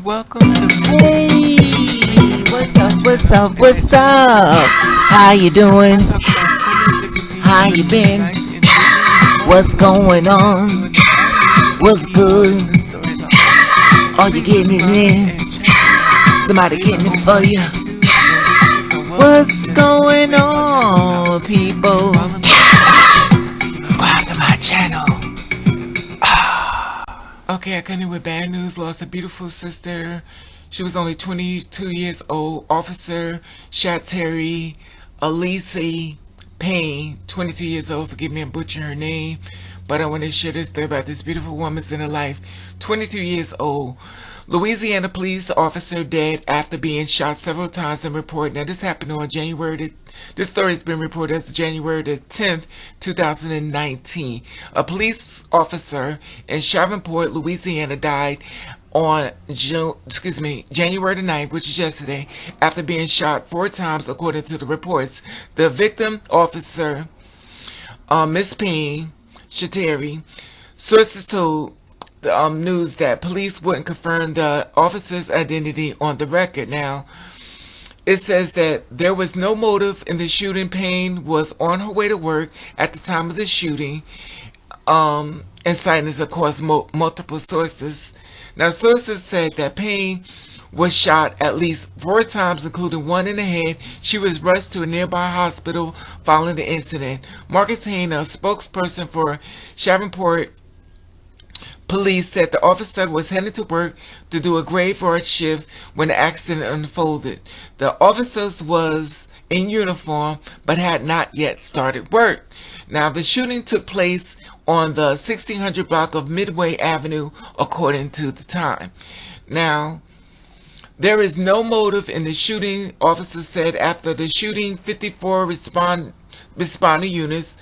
Welcome to Hey, what's up? What's up? What's up? How you doing? talk about so many different things How you related to been? life and living and all What's sorts of going things that on? go into everyday What's people good? and the stories of life. Are you Please getting it subscribe in? and check it out. Somebody Leave getting an it for overall you? review and rating and welcome What's to the going Gateway Podcast on, House. people? Follow me on Instagram to see Subscribe to my updates. channel. Okay, I come in with bad news. Lost a beautiful sister. She was only 22 years old. Officer Chateri Alyse Payne, 22 years old. Forgive me, I'm butchering her name. But I want to share this story about this beautiful woman's in her life. 22 years old. Louisiana Police Officer dead after being shot several times and reported. Now, this happened on this story has been reported as January the 10th, 2019. A police officer in Shreveport, Louisiana died on January the 9th, which is yesterday, after being shot 4 times, according to the reports. The victim officer, Miss Payne, Chateri, sources told the news that police wouldn't confirm the officer's identity on the record. Now, it says that there was no motive in the shooting. Payne was on her way to work at the time of the shooting, and citing this, of course, multiple sources. Now, sources said that Payne was shot at least 4 times, including one in the head. She was rushed to a nearby hospital following the incident. Marcus Hayne, a spokesperson for Shreveport Police, said the officer was heading to work to do a graveyard shift when the accident unfolded. The officer was in uniform but had not yet started work. Now, the shooting took place on the 1600 block of Midway Avenue, according to the time. Now, there is no motive in the shooting, officers said. After the shooting, 54 responder units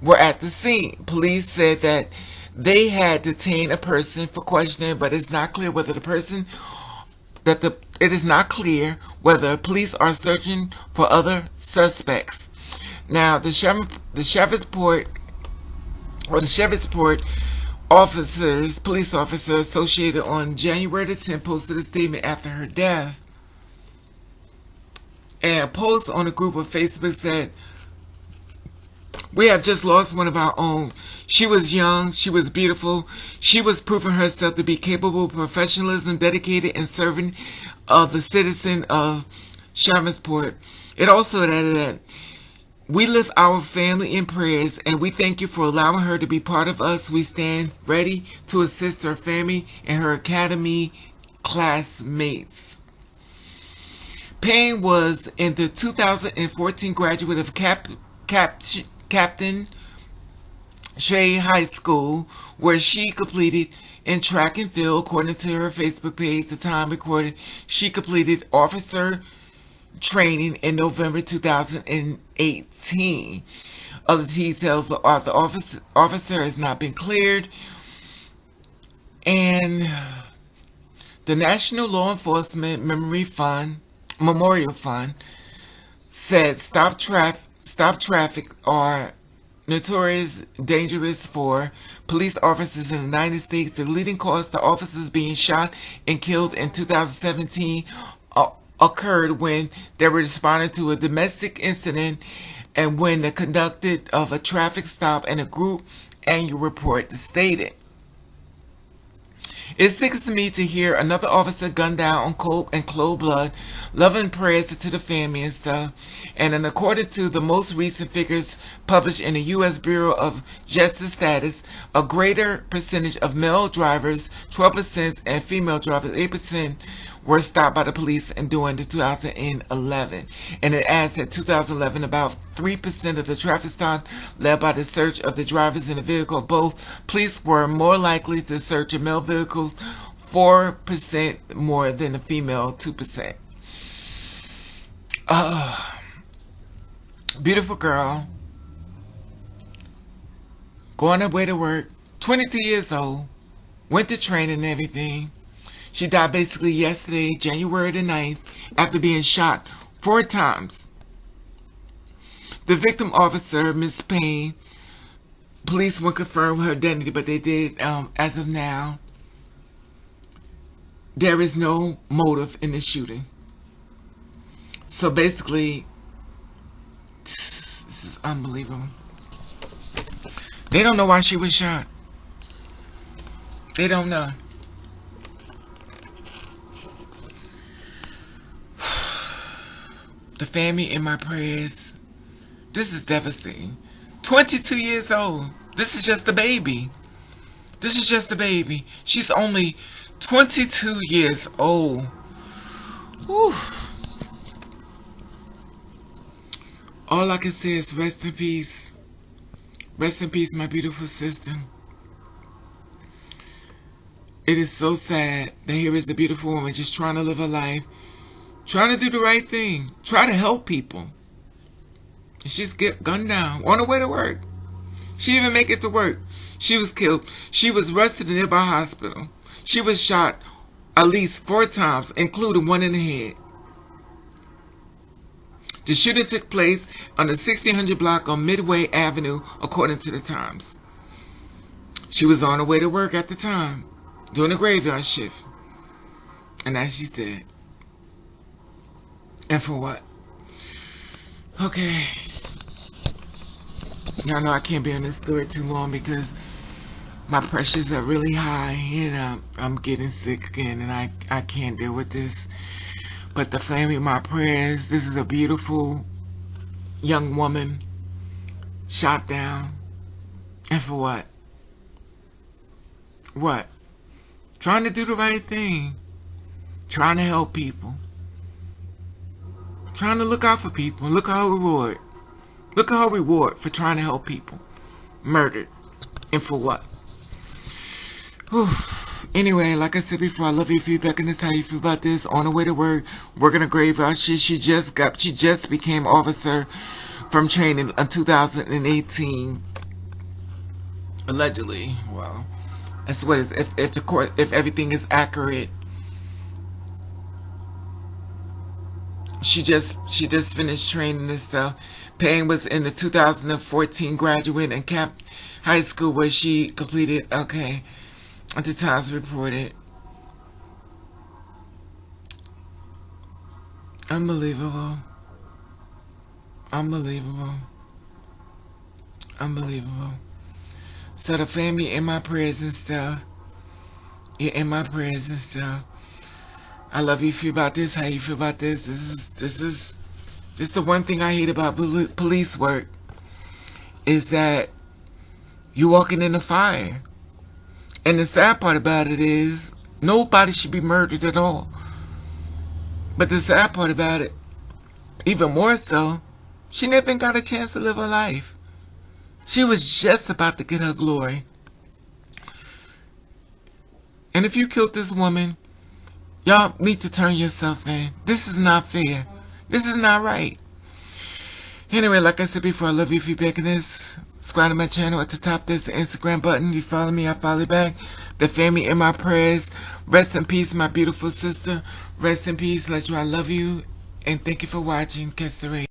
were at the scene. Police said that they had detained a person for questioning, but it's not clear whether it is not clear whether police are searching for other suspects. Now, the Shreveport police officer associated on January the 10th posted a statement after her death. And a post on a group of Facebook said, "We have just lost one of our own. She was young, she was beautiful, she was proving herself to be capable, professionalism, dedicated, and serving of the citizen of Shreveport." It also added that, "We lift our family in prayers, and we thank you for allowing her to be part of us. We stand ready to assist her family and her academy classmates." Payne was in the 2014 graduate of Captain Shrey High School, where she completed in track and field. According to her Facebook page, the time recorded, she completed officer training in November 2018. Other details of the officer has not been cleared. And the National Law Enforcement Memorial Fund said stop traffic are notorious dangerous for police officers in the United States. The leading cause of officers being shot and killed in 2017 occurred when they were responding to a domestic incident and when the conducted of a traffic stop, and a group annual report stated. "It sickens me to hear another officer gunned down in cold blood. Loving prayers to the family and stuff." And then, according to the most recent figures published in the U.S. Bureau of Justice Status, a greater percentage of male drivers, 12%, and female drivers, 8%, were stopped by the police during 2011. And it adds that 2011, about 3% of the traffic stops led by the search of the drivers in the vehicle. Both police were more likely to search a male vehicles, 4% more than the female, 2%. Beautiful girl, going her way to work, 22 years old, went to training and everything. She died basically yesterday, January the 9th, after being shot 4 times. The victim officer, Miss Payne, police won't confirm her identity, but they did as of now. there is no motive in the shooting. So basically, this is unbelievable. They don't know why she was shot. They don't know. The family in my prayers. This is devastating. 22 years old. This is just a baby. This is just a baby. She's only 22 years old. Whew. All I can say is rest in peace. Rest in peace, my beautiful sister. It is so sad that here is a beautiful woman just trying to live her life, trying to do the right thing, try to help people. And she's get gunned down on her way to work. She didn't even make it to work. She was killed. She was rushed to the nearby hospital. She was shot at least 4 times, including one in the head. The shooting took place on the 1600 block on Midway Avenue, according to the Times. She was on her way to work at the time, doing a graveyard shift. And now she's dead. And for what? Okay. Y'all know I can't be on this story too long because my pressures are really high and I'm getting sick again and I can't deal with this. But the family, my prayers. This is a beautiful young woman shot down. And for what? What? Trying to do the right thing. Trying to help people. Trying to look out for people. Look at her reward. Look at her reward for trying to help people. Murdered. And for what? Oof. Anyway, like I said before, I love your feedback on this. How you feel about this? On the way to work, working a graveyard shift. She just became officer from training in 2018. Allegedly. Well, that's what it is. If everything is accurate. She just finished training and stuff. Payne was in the 2014 graduate in Cap High School where she completed, okay, at the Times reported. Unbelievable. Unbelievable. Unbelievable. So the family in my prayers and stuff. You're in my prayers and stuff. I love you. Feel about this. How you feel about this? This is the one thing I hate about police work is that you're walking in the fire. And the sad part about it is nobody should be murdered at all. But the sad part about it, even more so, she never even got a chance to live her life. She was just about to get her glory. And if you killed this woman, y'all need to turn yourself in. This is not fair. This is not right. Anyway, like I said before, I love you. If you're back in this, subscribe to my channel. At the top, there's the Instagram button. You follow me, I follow you back. The family in my prayers. Rest in peace, my beautiful sister. Rest in peace. Let you, I love you. And thank you for watching. Chateri.